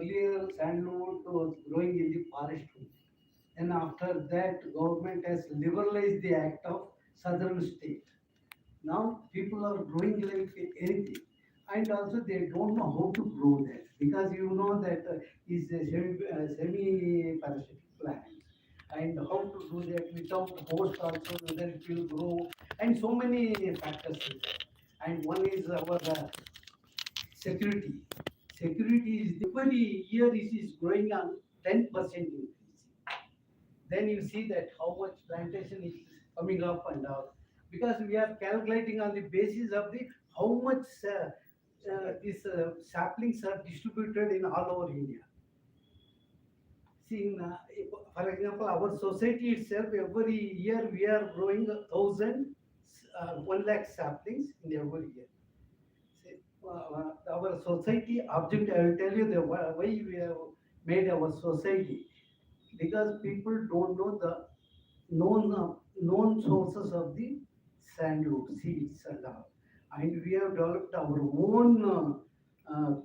earlier sandalwood was growing in the forest only. And after that, government has liberalized the act of southern state. Now people are growing like anything, and also they don't know how to grow that, because you know that is a semi parasitic plant, and how to do that without host also, whether it will grow, and so many factors is there. And one is our security. Security is every year it is growing on 10% increase. Then you see that how much plantation is coming up and all, because we are calculating on the basis of the how much these saplings are distributed in all over India. See, for example, our society itself, every year we are growing 1 lakh saplings in every year. See, our society object, I will tell you the why we have made our society, because people don't know the known sources of the sandalwood seeds and all. And we have developed our own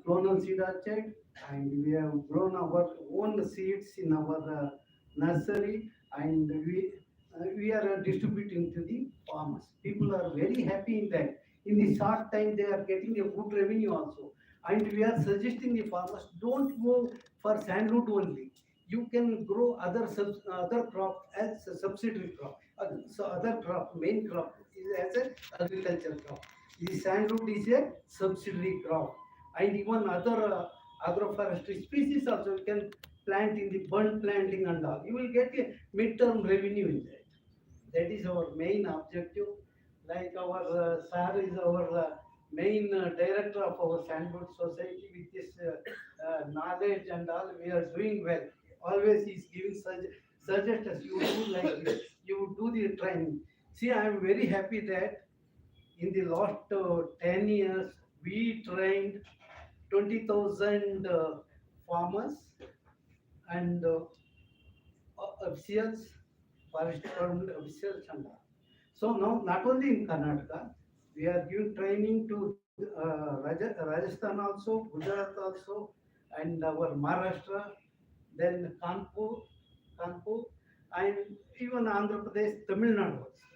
clonal seed orchard, and we have grown our own seeds in our nursery, and we are distributing to the farmers. People are very happy in that. In the short time, they are getting a good revenue also. And we are suggesting the farmers, don't go for sandalwood only. You can grow other crop as a subsidiary crop. So other crop, main crop is as a agriculture crop. The sandalwood is a subsidiary crop, and even other agroforestry species also you can plant in the burn planting and all. You will get a mid-term revenue in that. That is our main objective. Like our sir is our main director of our sandwood society. With this knowledge and all, we are doing well. Always he is giving suggestions. You do like this, you do the training. See, I am very happy that in the last 10 years we trained 20,000 farmers and officials, forest department officials and all. So now not only in Karnataka, we are giving training to Rajasthan also, Gujarat also, and our Maharashtra, then Kanpur, and even Andhra Pradesh, Tamil Nadu also.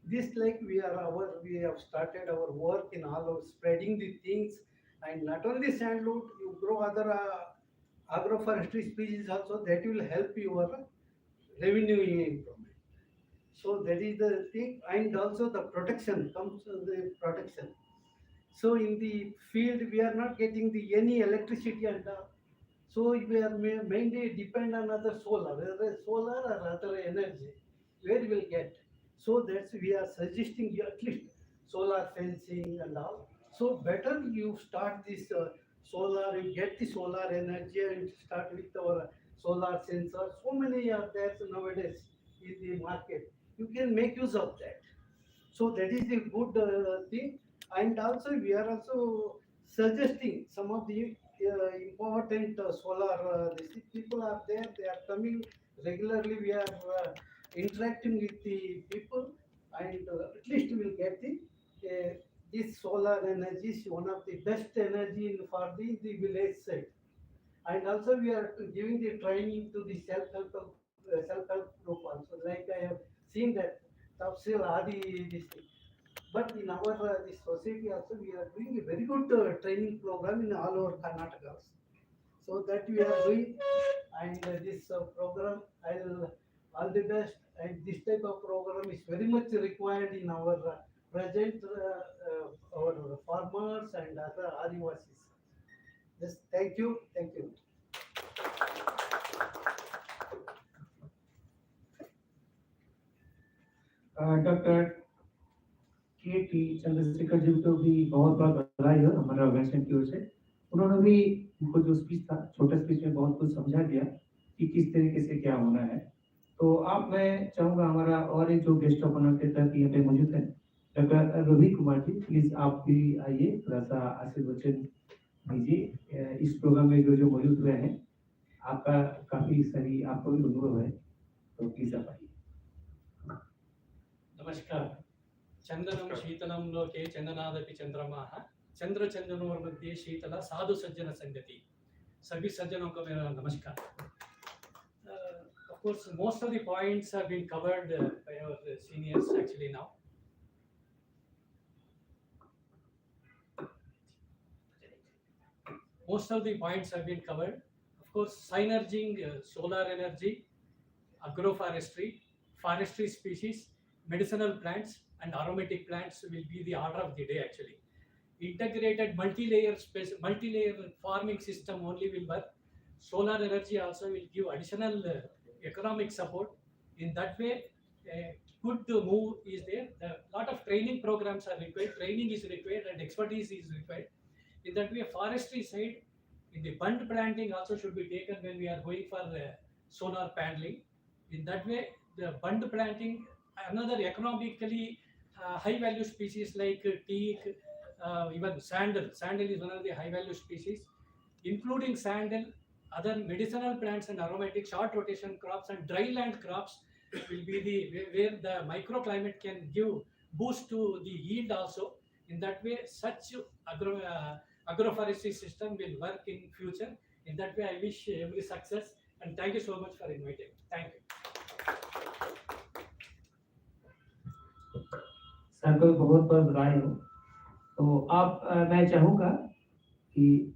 This like we have started our work in all of spreading the things, and not only sandalwood, you grow other agroforestry species also, that will help your revenue improvement. So that is the thing, and also the protection comes to the protection. So in the field we are not getting the any electricity and so we are mainly depend on other solar, whether solar or other energy, where we will get. So that's we are suggesting you at least solar fencing and all. So better you start this solar, you get the solar energy and start with our solar sensor. So many are there nowadays in the market. You can make use of that. So that is the good thing. And also we are also suggesting some of the important solar people are there, they are coming regularly, we are interacting with the people, and at least we will get the this solar energy is one of the best energy for the village side. And also we are giving the training to the self-help group also. Like I have seen that Tafsil Adi this thing. But in our this society also we are doing a very good training program in all over Karnataka. So that we are doing, and this program I'll all the best. And this type of program is very much required in our present our farmers and other Adivasis. Yes, thank you, thank you. Doctor के T Chandrashekhar ji को भी बहुत बहुत बधाई हो हमारे organisation की ओर से। उन्होंने भी हमको जो स्पीच था, छोटा स्पीच में बहुत कुछ समझा दिया कि किस तरीके से क्या होना है। तो आप मैं चाहूँगा हमारा और एक जो गेस्ट ऑफ ऑनर के तहत यहाँ पे मौजूद है डॉक्टर रवि कुमार जी, प्लीज आप भी आइए, थोड़ा सा आशीर्वचन दीजिए इस प्रोग्राम में जो जो मौजूद हुए हैं। आपका काफी सारी आपको भी अनुभव है, तो प्लीज आप आइए। नमस्कार। चंदनम शीतलम लोके चंदनादपि चंद्रमाः चंद्र चंदनोर्मध्ये शीतल साधु सज्जन संगति। सभी सज्जनों को मेरा नमस्कार. Of course, most of the points have been covered by our seniors actually now. Most of the points have been covered. Of course, synerging solar energy, agroforestry, forestry species, medicinal plants, and aromatic plants will be the order of the day actually. Integrated multi-layer farming system only will work. Solar energy also will give additional economic support. In that way, good move is there. A lot of training programs are required. Training is required and expertise is required. In that way, forestry side, in the bund planting also should be taken when we are going for solar paneling. In that way, the bund planting, another economically high value species like teak, even sandal. Sandal is one of the high value species, including sandal, other medicinal plants and aromatic short rotation crops and dry land crops will be the where the microclimate can give boost to the yield also. In that way, such agroforestry system will work in future. In that way, I wish every success and thank you so much for inviting. Thank you. Sir को बहुत बहुत बधाई हो. तो आप मैं चाहूँगा कि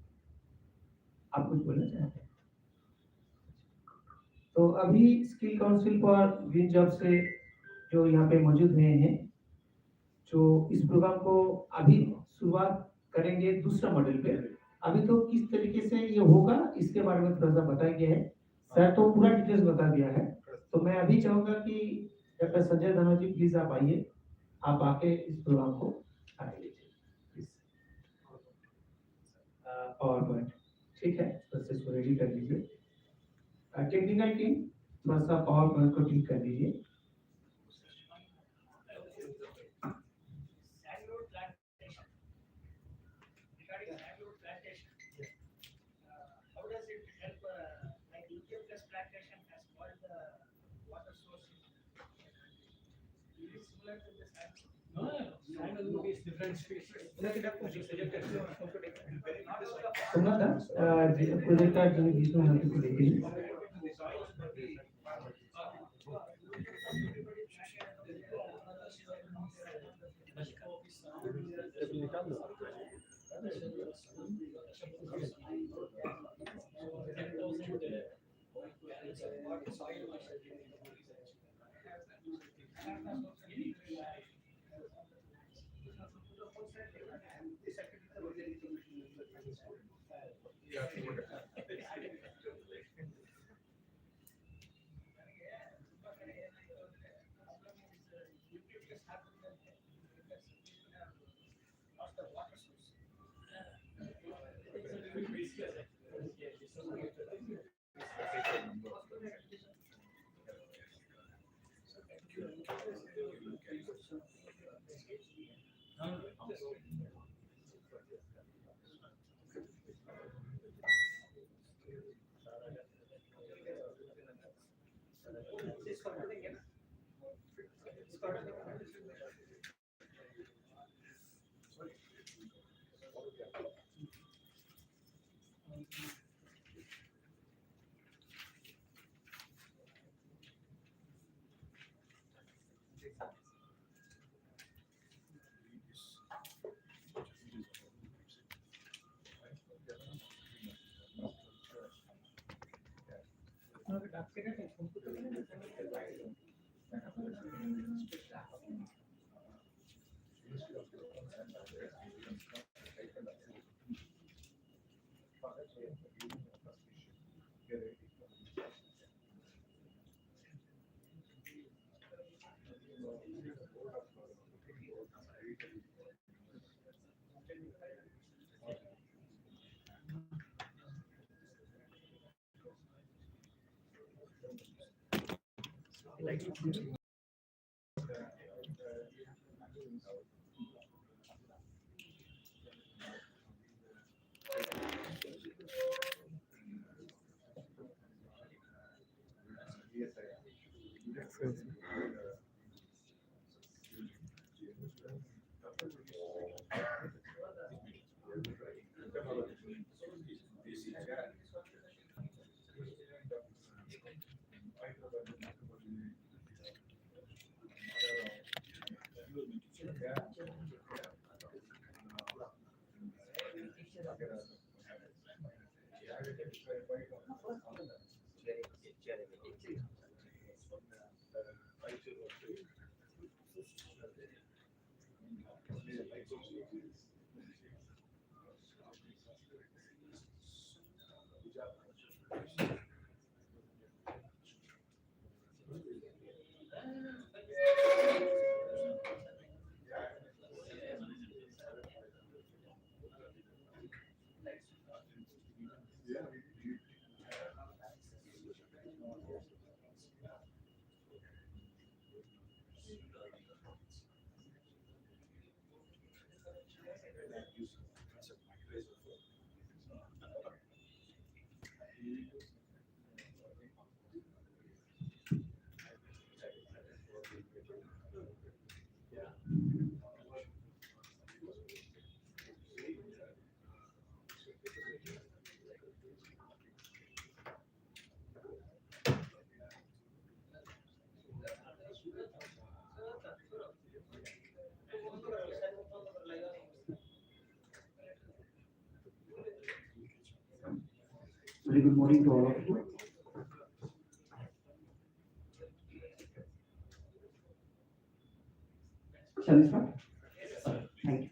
आप कुछ बोलना चाहते हैं. तो अभी skill council for green job से जो यहाँ पे मौजूद हुए हैं, जो इस प्रोग्राम को अभी शुरुआत करेंगे दूसरा मॉडल पे. अभी तो किस तरीके से ये होगा इसके बारे में थोड़ा सा बताया गया है. सर तो पूरा डिटेल्स बता दिया है. तो मैं अभी चाहूँगा कि डॉक्टर संजय धनोआ जी प्लीज आप आइए. आप आके इस प्रोग्राम को आगे लीजिए. पावर पॉइंट ठीक है, बस इसको रेडी कर लीजिए. टेक्निकल टीम थोड़ा सा पावर पॉइंट को ठीक कर लीजिए. No, sandalwood is different species. सुना था प्रोजेक्ट का जो जिसमें हम इसको देखेंगे. Very good morning to all of you. Shall we start? Thank you.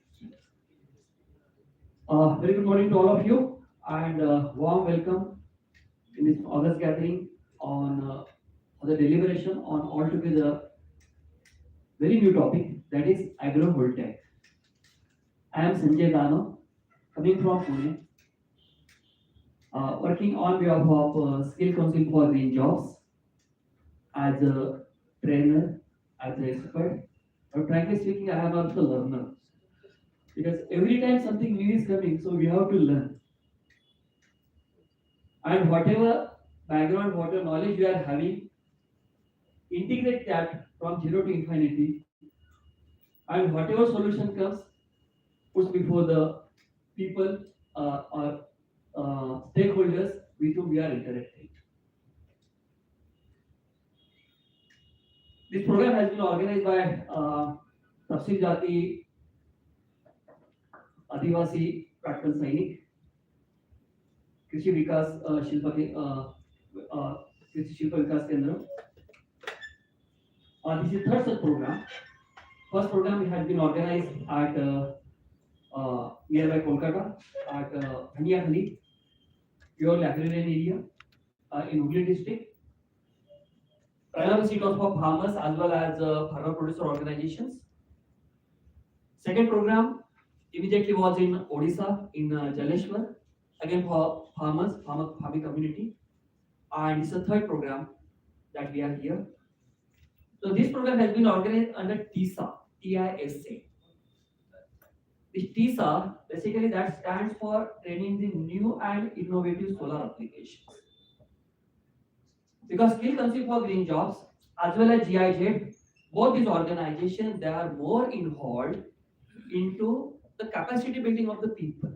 Very good morning to all of you, and warm welcome in this August gathering on the deliberation on altogether very new topic, that is agrovoltaic. I am Sanjay Dano, coming from Pune, working on behalf of Skill Council for Green Jobs as a trainer, as an expert. But frankly speaking, I am also a learner because every time something new is coming, so we have to learn. And whatever background, whatever knowledge you are having, integrate that from zero to infinity, and whatever solution comes, puts before the people or stakeholders with whom we are interacting. This program has been organized by Tafsil Jati Adivasi Practical Sainik, Krishi Bikash Krishi Shilpa Bikash Kendra. This is third such program. First program has been organized at nearby Kolkata at Bhaniyahali, pure agrarian area in Hooghly district. Primary seat was for farmers as well as farmer producer organizations. Second program immediately was in Odisha in Jaleshwar, again for farming community. And it's the third program that we are here. So this program has been organized under TISA, TISA. This TISA basically that stands for Training the New and Innovative Solar Applications. Because Skill Council for Green Jobs as well as GIZ, both these organizations, they are more involved into the capacity building of the people.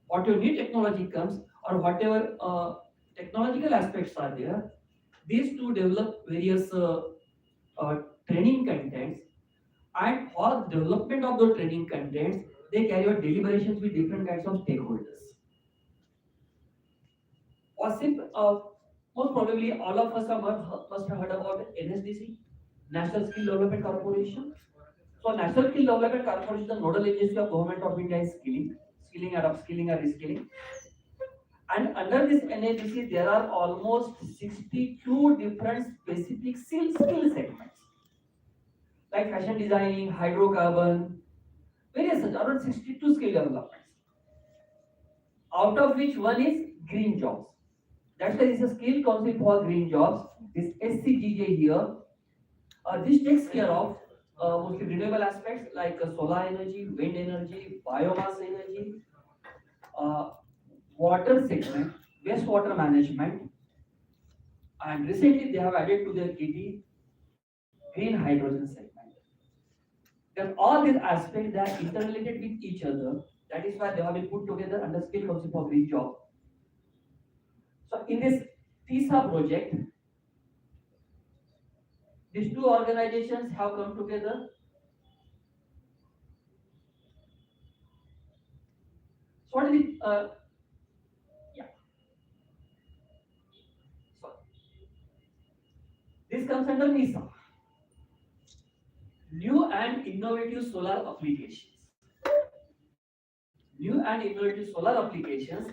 Whatever new technology comes or whatever technological aspects are there, these two develop various training contents, and for development of those training contents, they carry out deliberations with different kinds of stakeholders. Most probably all of us must have heard about NSDC, National Skill Development Corporation. So National Skill Development Corporation is the nodal agency of Government of India is skilling and upskilling and reskilling. And under this NABC, there are almost 62 different specific skill segments, like fashion designing, hydrocarbon, various around 62 skill developments. Out of which one is green jobs. That's why this is a skill council for green jobs. This SCGJ here, this takes care of mostly renewable aspects like solar energy, wind energy, biomass energy, water segment, wastewater management, and recently they have added to their kitty green hydrogen segment. Because all these aspects they are interrelated with each other. That is why they have been put together under skill council for green job. So in this TISA project, these two organizations have come together. So what is it? Yeah. comes under NISA, new and innovative solar applications. New and innovative solar applications,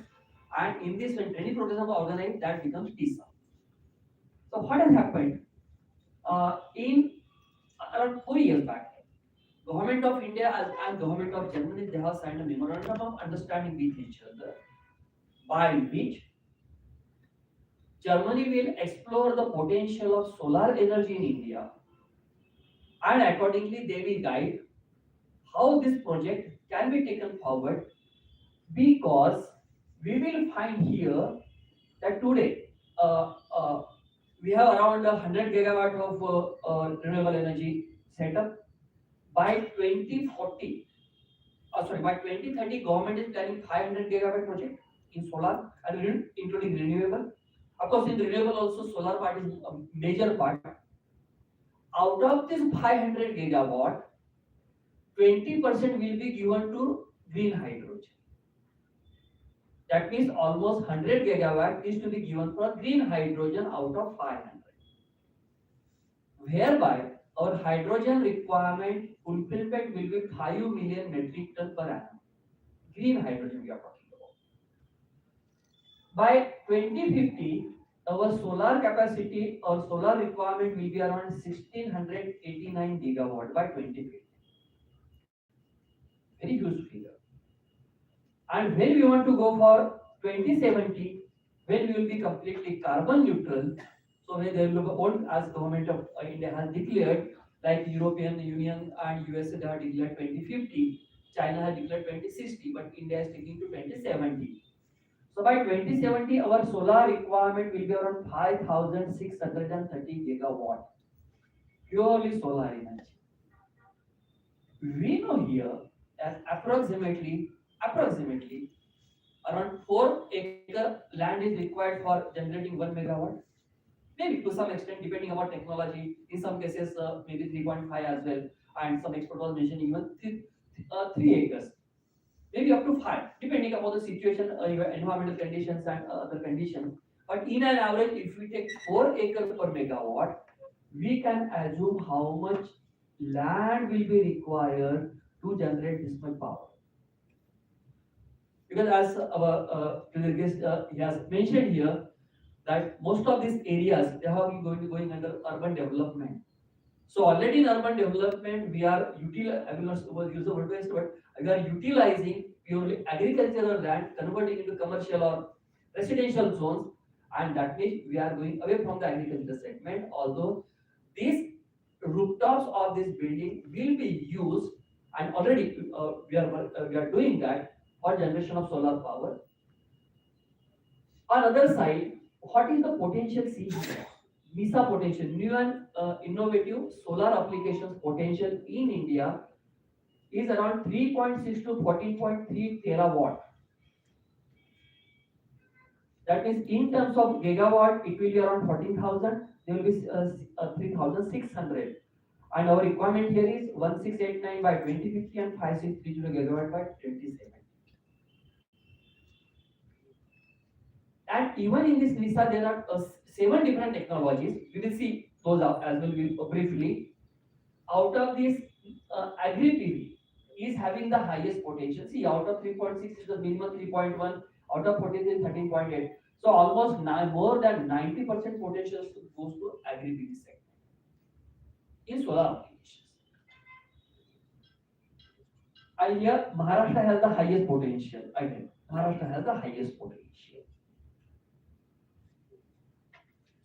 and in this when training programs are organized, that becomes TISA. So what has happened? In around 4 years back, Government of India and Government of Germany, they have signed a memorandum of understanding with each other, by which Germany will explore the potential of solar energy in India, and accordingly they will guide how this project can be taken forward, because we will find here that today we have around 100 gigawatt of renewable energy setup. By 2040, by 2030, government is planning 500 gigawatt project in solar and including renewable. Of course, in renewable also solar part is a major part. Out of this 500 gigawatt, 20% will be given to green hydrogen. That means almost 100 gigawatt is to be given for green hydrogen out of 500. Whereby our hydrogen requirement fulfillment will be 5 million metric ton per annum. Green hydrogen we are talking about. By 2050, our solar capacity or solar requirement will be around 1689 gigawatt by 2050. Very huge figure. And when we want to go for 2070, when we will be completely carbon neutral, so when there will be old, as government of India has declared, like European Union and USA they have declared 2050, China has declared 2060, but India is sticking to 2070. So by 2070, our solar requirement will be around 5,630 gigawatt, purely solar energy. We know here that approximately around 4 acre land is required for generating 1 megawatt. Maybe to some extent, depending upon technology, in some cases maybe 3.5 as well, and some expert was mentioning even 3 acres, maybe up to 5, depending upon the situation, your environmental conditions and other conditions. But in an average, if we take 4 acres per megawatt, we can assume how much land will be required to generate this much power. Because as our guest he has mentioned here, that most of these areas they have been going under urban development. So already in urban development, we are utilizing, I will not use the word waste, but we are utilizing purely agricultural land, converting into commercial or residential zones, and that means we are going away from the agricultural segment. Although these rooftops of this building will be used, and already we are doing that for generation of solar power. On other side, what is the potential seen here? NISA potential, new and innovative solar applications potential in India is around 3.6 to 14.3 terawatt. That means in terms of gigawatt, it will be around 14,000. There will be 3,600. And our requirement here is 1689 by 2050 and 5630 gigawatt by 2070. And even in this NISA, there are 7 different technologies. We will see those out as well briefly. Out of this, agri-PV is having the highest potential. See, out of 3.6 is the minimum 3.1, out of 43 is 13.8. So almost more than 90% potential goes to agri-PV segment in solar applications. And here Maharashtra has the highest potential. Again, Maharashtra has the highest potential.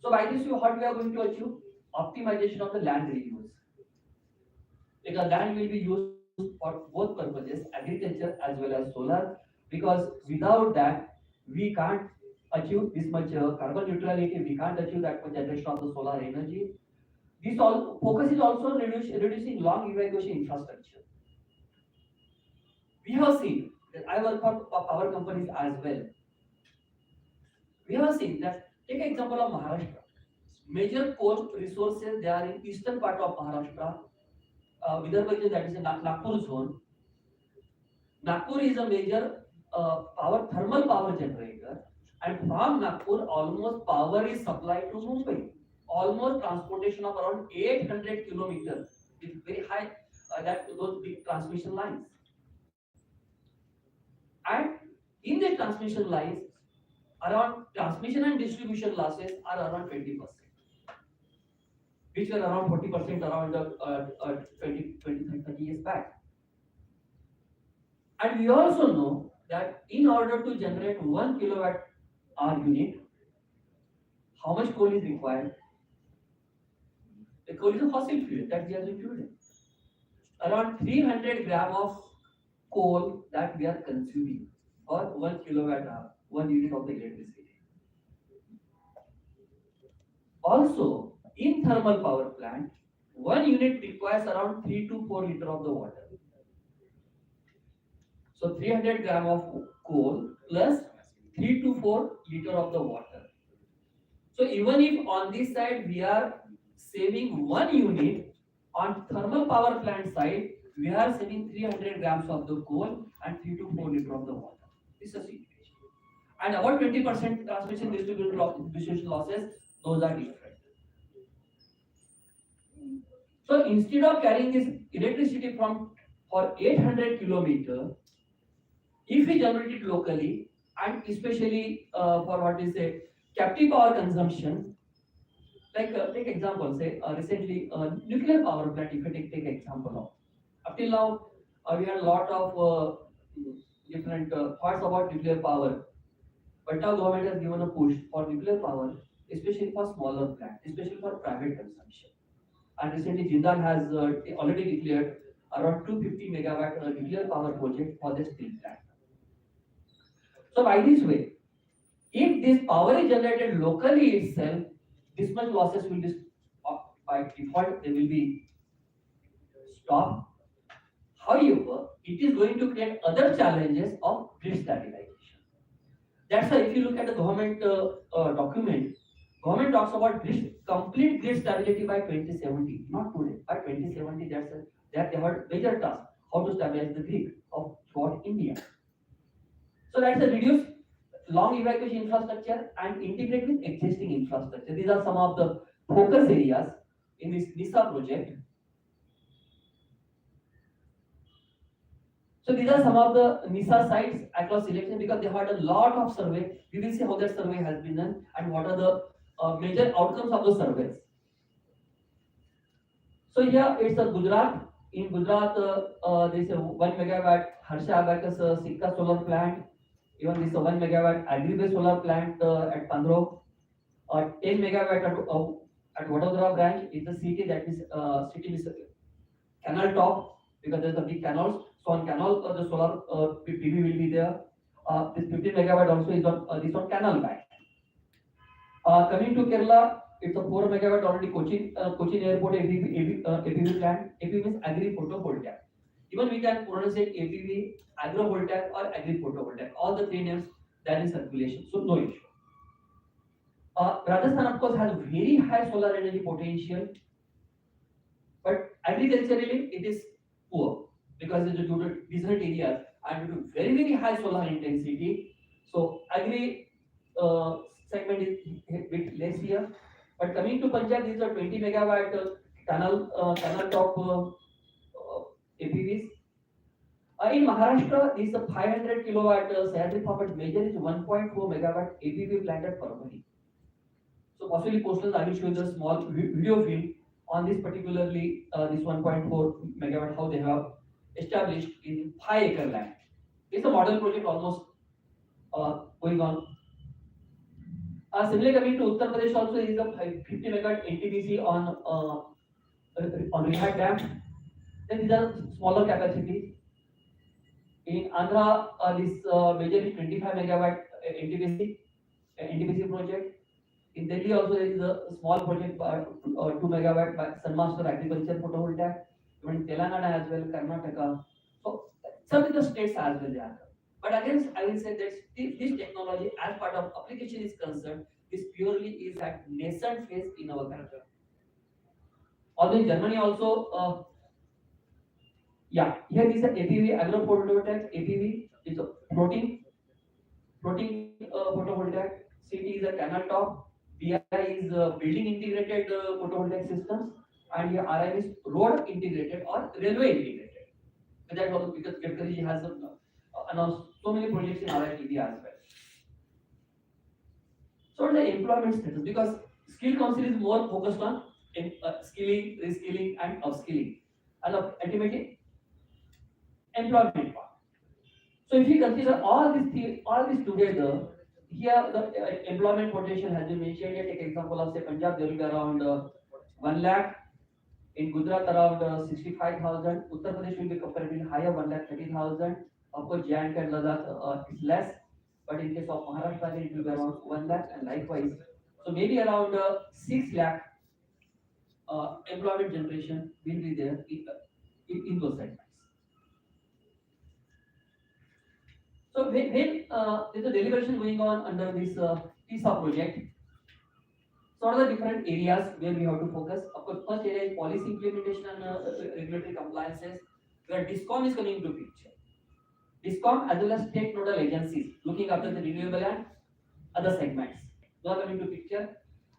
So by this, what we are going to achieve? Optimization of the land reuse. Because land will be used for both purposes, agriculture as well as solar. Because without that, we can't achieve this much carbon neutrality. We can't achieve that much generation of the solar energy. This all focus is also reducing long evacuation infrastructure. We have seen that I work for power companies as well. We have seen that, take an example of Maharashtra. Major coal resources they are in eastern part of Maharashtra. Vidarbha region, that is in Nagpur zone. Nagpur is a major thermal power generator, and from Nagpur almost power is supplied to Mumbai. almost transportation of around 800 kilometers with very high that those big transmission lines. And in the transmission lines, around transmission and distribution losses are around 20%, which were around 40% around the 30 years back. And we also know that in order to generate 1 kilowatt hour unit, how much coal is required? The coal is a fossil fuel that we have included. Around 300 gram of coal that we are consuming for 1 kilowatt hour, 1 unit of the electricity. Also, in thermal power plant, 1 unit requires around 3 to 4 liter of the water. So 300 gram of coal plus 3 to 4 liter of the water. So even if on this side we are saving 1 unit, on thermal power plant side we are saving 300 grams of the coal and 3 to 4 liter of the water. This is a situation. And about 20% transmission distribution losses, those are different. So instead of carrying this electricity from for 800 kilometer, if we generate it locally and especially for what we say captive power consumption, like take example, say recently nuclear power plant. If you take example of up till now, we had a lot of different thoughts about nuclear power, but now government has given a push for nuclear power, especially for smaller plants, especially for private consumption. And recently, Jindal has already declared around 250 megawatt nuclear power project for the steel plant. So by this way, if this power is generated locally itself, this much losses will be by default they will be stopped. However, it is going to create other challenges of grid stabilization. That's why if you look at the government document, government talks about complete grid stability by 2070, not today. By 2070, that they have major task how to stabilize the grid of throughout India. So that's a reduce long evacuation infrastructure and integrate with existing infrastructure. These are some of the focus areas in this NISA project. So these are some of the NISA sites across selection because they had a lot of survey. We will see how that survey has been done and what are the major outcomes of the surveys. So here it's a Gujarat. In Gujarat, there is a 1 megawatt Harsha Abacus Sikka solar plant. Even this 1 megawatt agri-based solar plant at Pandro. 10 megawatt at Vadodara branch is the city that is city is canal top because there's a big canals. So on canal the solar PV will be there. This 15 megawatt also is on this on canal bank. Coming to Kerala, it's a 4 megawatt already Cochin airport APV plant. APV means agri photovoltaic. Even we can pronounce it APV, agrovoltaic or agri photovoltaic. All the three names that is circulation, so no issue. Rajasthan of course has very high solar energy potential, but agriculturally it is poor because it's due to desert areas and due to very high solar intensity. So agri segment is a bit less here. But coming to Punjab, these are 20 megawatt canal top APVs. In Maharashtra, this is a 500 kilowatt Sahyadri Power major is 1.4 megawatt APV plant at Parvani. So possibly posters, I will show you the small video film on this particularly this 1.4 megawatt how they have established in 5-acre land. It's a model project almost going on. Similarly, coming to Uttar Pradesh also is a 50 megawatt NTPC on Rihad Dam. Then these are smaller capacities. In Andhra, this major is 25 megawatt NTPC project. In Delhi also there is a small project 2 megawatt by Sunmaster Agriculture Photovoltaic. Even in Telangana as well, Karnataka. So some of the states as well they are. But again, I will say that this technology as part of application is concerned, this purely is at nascent phase in our country. Although in Germany also, here is a APV agrophotovoltaic APV is a floating photovoltaic. City is a canal top. BI is building integrated photovoltaic systems, and here RM is road integrated or railway integrated. But that also because Gadkari has announced so many projects in RITB as well. So the employment status, because skill council is more focused on skilling, reskilling, and upskilling, and ultimately employment part. So if you consider all this together, here the employment potential has been mentioned. Here, take example of say Punjab, there will be around 1 lakh. In Gujarat, around 65,000. Uttar Pradesh will be comparatively higher, 1,30,000. Of course, J&K and Ladakh is less, but in case of Maharashtra, it will be around 1 lakh, and likewise. So maybe around 6 lakh employment generation will be there in those segments. So when there's a deliberation going on under this TISA project, so what are the different areas where we have to focus? Of course, first area is policy implementation and regulatory compliances, where DISCOM is coming into picture. DISCOM as well as state nodal agencies looking after the renewable and other segments. They are coming to picture.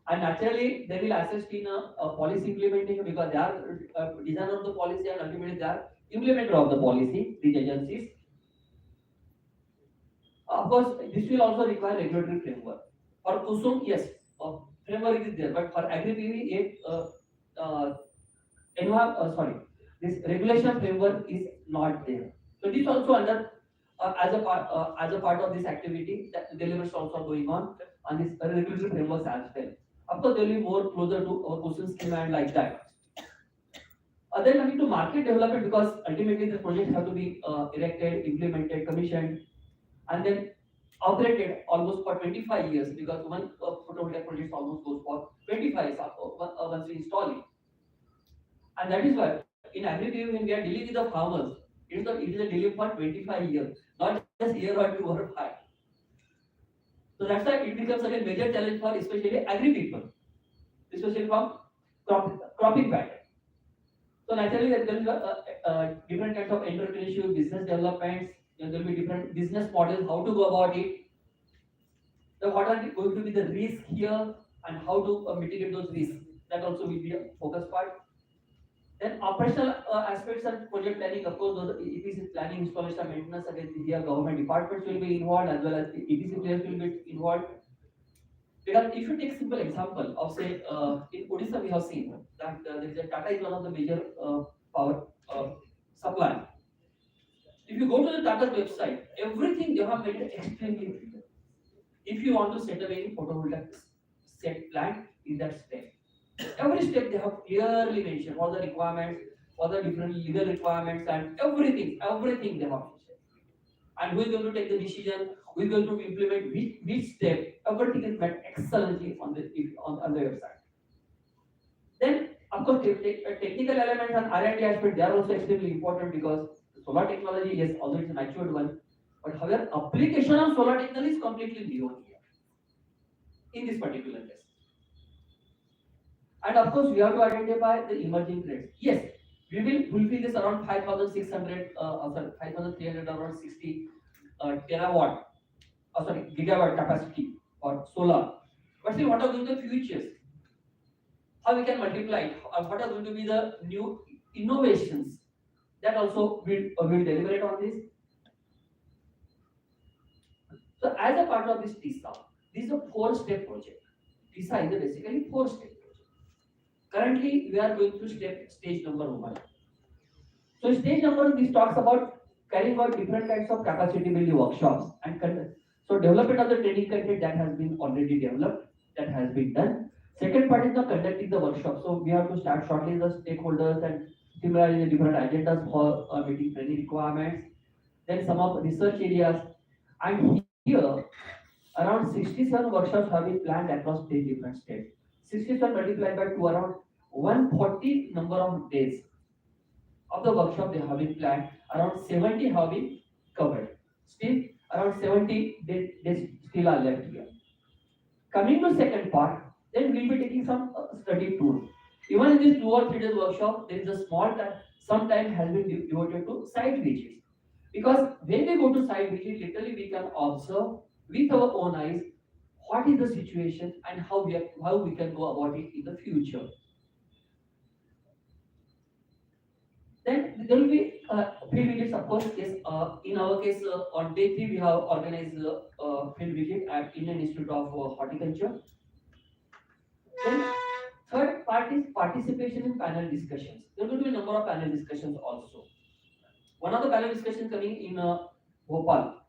And naturally, they will assist in a policy implementation because they are designer of the policy and ultimately they are implementer of the policy, these agencies. Of course, this will also require regulatory framework. For KUSUM, yes, framework is there, but for agri-PV, this regulation framework is not there. So this also under as a part of this activity, that deliverations also going on this regulatory frameworks as well. Of course, they will be more closer to our KUSUM scheme and like that. Then coming to market development, because ultimately the projects have to be erected, implemented, commissioned, and then operated almost for 25 years, because one photovoltaic project almost goes for 25 years once we install it. And that is why in agri-PV, when we are dealing with the farmers, it is a delay for 25 years, not just year or 2 or 5. So that's why it becomes a major challenge for especially agri people, especially from cropping pattern. So naturally, there will be different kinds of entrepreneurship, business developments. There will be different business models, how to go about it. So what are going to be the risks here and how to mitigate those risks? That also will be a focus part. Then operational aspects and project planning, of course, those EPC planning, installation, maintenance, again here government departments will be involved as well as the EPC players will be involved. Because if you take simple example of say in Odisha, we have seen that there is a Tata is one of the major power supply. If you go to the Tata website, everything they have made it extremely clear. If you want to set up any photovoltaic set plant in that step, every step they have clearly mentioned all the requirements, all the different legal requirements, and everything they have mentioned. And who is going to take the decision? Who is going to implement which step? Everything is made excellently on the website. Then, of course, technical elements and R&D aspect, they are also extremely important because solar technology, yes, although it's a matured one, but however, application of solar technology is completely new here in this particular case. And of course, we have to identify the emerging threats. Yes, we will fulfill this around 5,600, 5,300 around 60 gigawatt capacity for solar. But see, what are going to be the futures? How we can multiply it? What are going to be the new innovations? That also will deliberate on this. So as a part of this TISA, this is a 4-step project. TISA is basically 4-step project. Currently, we are going through stage number 1. So stage number 1, this talks about carrying out different kinds of capacity building workshops and so development of the training content that has been already developed, that has been done. Second part is the conducting the workshop. So we have to start shortly the stakeholders and similarly the different agendas for meeting training requirements. Then some of research areas, and here around 67 workshops have been planned across 10 different states. 67 multiplied by 2, around 140 number of days of the workshop they have been planned. Around 70 have been covered. Still around 70 days still are left here. Coming to second part, then we'll be taking some study tour. Even in this 2 or 3 days workshop, there is a small time, some time has been devoted to site visits. Because when we go to site visit, literally we can observe with our own eyes what is the situation and how we can go about it in the future. Then there will be field visits, of course. Yes, in our case, on day 3 we have organized field visit at Indian Institute of Horticulture. Then third part is participation in panel discussions. There will be a number of panel discussions also. One of the panel discussions coming in Bhopal,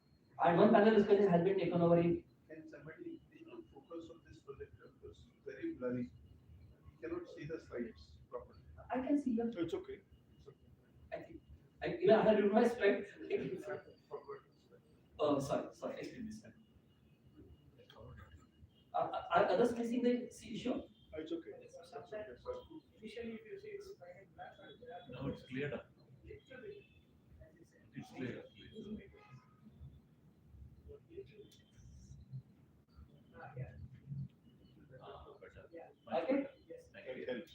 and one panel discussion has been taken over in. Can somebody focus on this projector because it's very blurry. You cannot see the slides properly. I can see here. So it's okay. I think I had removed my slide. Forward. Oh, sorry, excuse me. Are others missing the issue? It's okay. Initially, if you see it's kind of black, Now it's clear. It's clear. Okay. Thank you. It helps.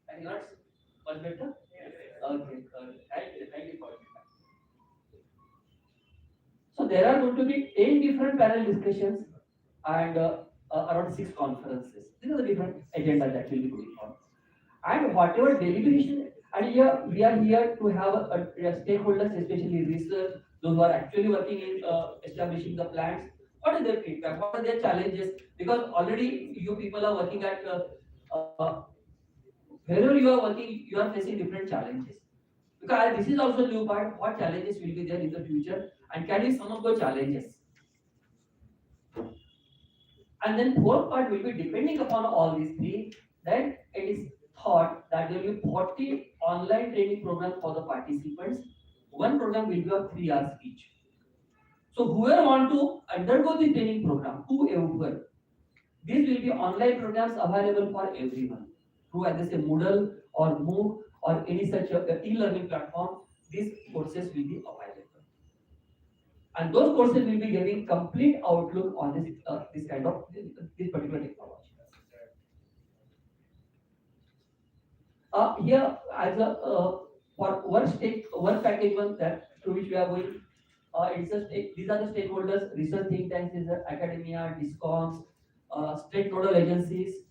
And yours was better? Okay. Thank you for it. So there are going to be 10 different panel discussions and around 6 conferences. These are the different agendas that will be going on. And whatever deliberation, and here we are here to have stakeholders, especially research, those who are actually working in establishing the plants. What is their feedback? What are their challenges? Because already you people are working at wherever you are working, you are facing different challenges. Because this is also new part. What challenges will be there in the future, and can we sum up those challenges? And then fourth part will be depending upon all these three. Then it is thought that there will be 40 online training programs for the participants. One program will be of 3 hours each. So whoever want to undergo the training program, whoever, these will be online programs available for everyone. Through either say Moodle or MOOC or any such e-learning platform, these courses will be available. And those courses will be giving complete outlook on this kind of this particular technology. Here, as a for work package one that through which we are going, these are the stakeholders: research think tanks, academia, discoms, state nodal agencies.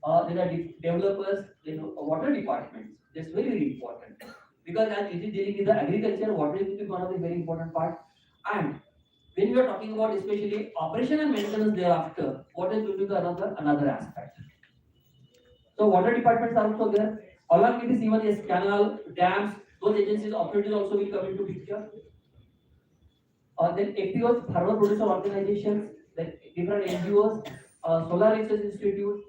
There are developers, water departments. That's very important because as it is dealing with the agriculture, water is one of the very important part. And when we are talking about especially operation and maintenance thereafter, water is going to be another aspect. So water departments are also there. Along with this, even yes, canal, dams, those agencies, operators also will come into picture. Then FPOs, farmer producer organizations, then different NGOs, solar research institute,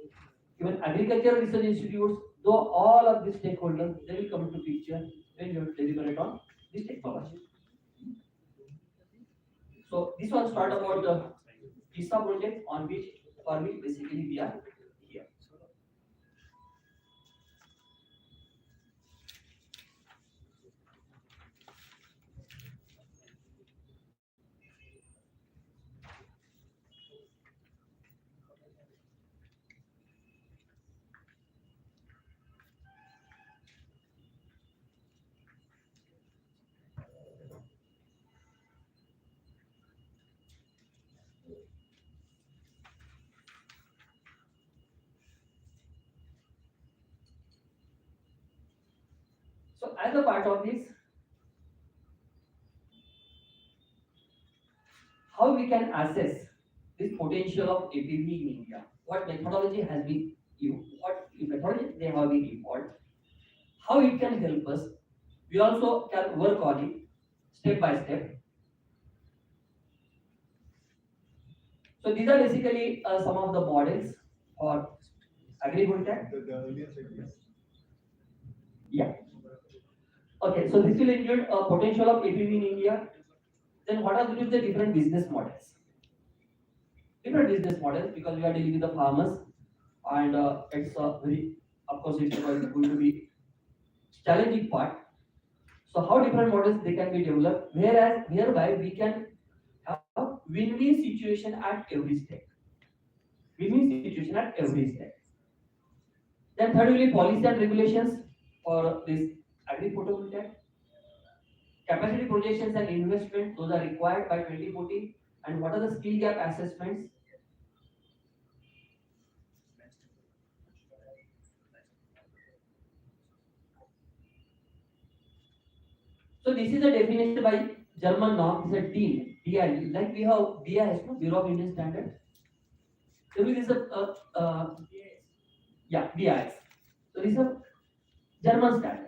even agricultural research institutes, though all of these stakeholders, they will come into picture when you deliberate on this technology. So this one start about the PISA project for which basically we are here. So as a part of this, how we can assess this potential of APV in India? What methodology has been used? What methodology they have been involved? How it can help us? We also can work on it step by step. So these are basically some of the models for agrivoltaic. The earlier slide, yes. Yeah. Okay, so this will include a potential of APV in India. Then what are going to be the different business models? Different business models because we are dealing with the farmers, and it's a very, of course, it's going to be challenging part. So how different models they can be developed, whereas whereby we can have win-win situation at every step. Win-win situation at every step. Then third will be policy and regulations for this agri-photovoltaic. capacity projections and investment, those are required by 2040. And what are the skill gap assessments? So this is a definition by German norm. This is a DIN, like we have BIS, no? Bureau of Indian Standards. So this is BIS. So this is a German standard.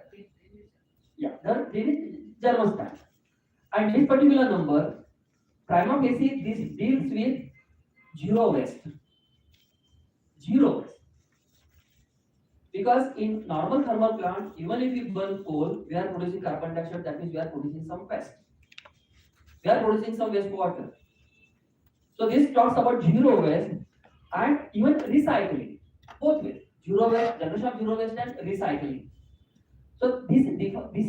Yeah, there is German standard. And this particular number, prima facie, this deals with zero waste. Zero waste. Because in normal thermal plant, even if we burn coal, we are producing carbon dioxide, that means we are producing some waste. We are producing some wastewater. So this talks about zero waste and even recycling, both ways. Zero waste, generation of zero waste and recycling. So this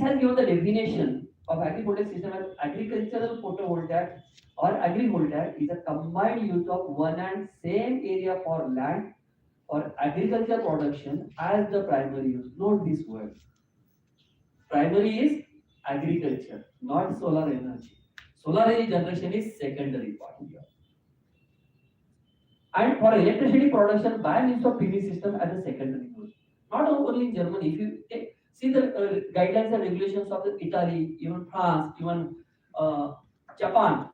has given the definition of agrivoltaic system as agricultural photovoltaic or agrivoltaic is a combined use of one and same area for land or agriculture production as the primary use. Note this word. Primary is agriculture, not solar energy. Solar energy generation is secondary part here. And for electricity production by means of PV system as a secondary use. Not only in Germany, if you see the guidelines and regulations of Italy, even France, even Japan,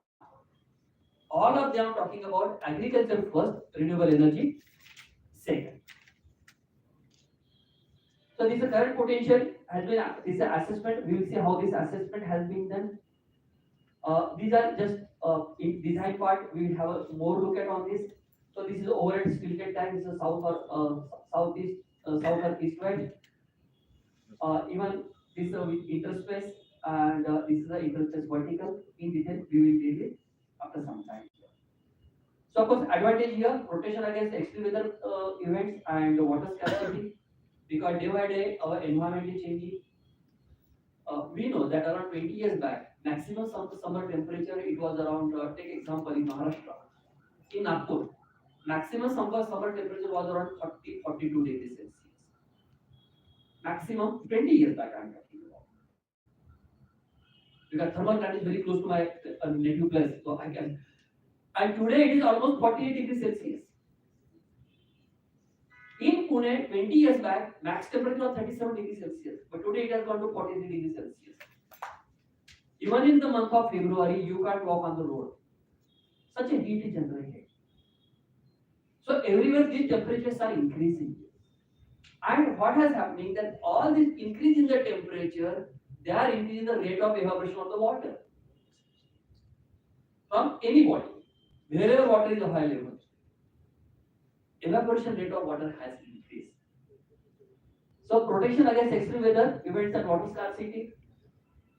all of them talking about agriculture first, renewable energy second. So this is the current potential has been this is assessment. We will see how this assessment has been done. These are just in design part. We will have a more look at on this. So this is the overhead stilted tank. This is south or southeast, south or east west. Even this is with interspace and this is the interspace vertical. In detail, we will deal with after some time. So of course, advantage here, protection against extreme weather events and water scarcity. Because day by day our environment is changing. We know that around 20 years back, maximum summer temperature it was around. Take example in Maharashtra, in Nagpur, maximum summer temperature was around 42 degrees Celsius. Maximum 20 years back I am talking about. Because thermal plant is very close to my native place, so I can. And today it is almost 48 degrees Celsius. In Pune, 20 years back, max temperature was 37 degrees Celsius, but today it has gone to 43 degrees Celsius. Even in the month of February, you can't walk on the road. Such a heat is generated. So everywhere these temperatures are increasing. And what has happening that all this increase in the temperature, they are increasing the rate of evaporation of the water from any body. Wherever water is a high level, evaporation rate of water has increased. So protection against extreme weather events and water scarcity,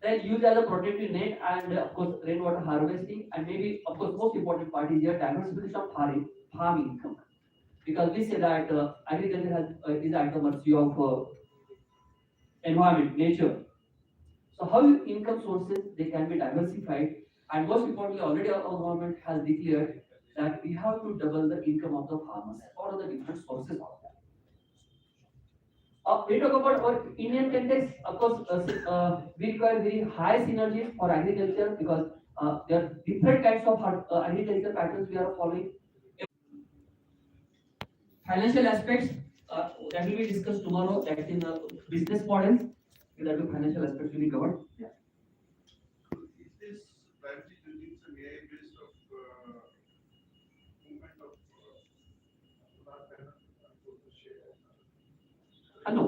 then use as a protective net and of course rainwater harvesting, and maybe of course most important part is here diversification of farm income, because we say that agriculture is at the mercy of environment, nature. So how income sources they can be diversified, and most importantly already our government has declared that we have to double the income of the farmers. What are the different sources of that? We talk about our Indian context. Of course, we require very high synergies for agriculture because there are different kinds of agriculture patterns we are following. Financial aspects that will be discussed tomorrow. That is business models. That will financial aspects will be covered. Yeah. Is this primarily using some AI based of movement of solar panel to share? No.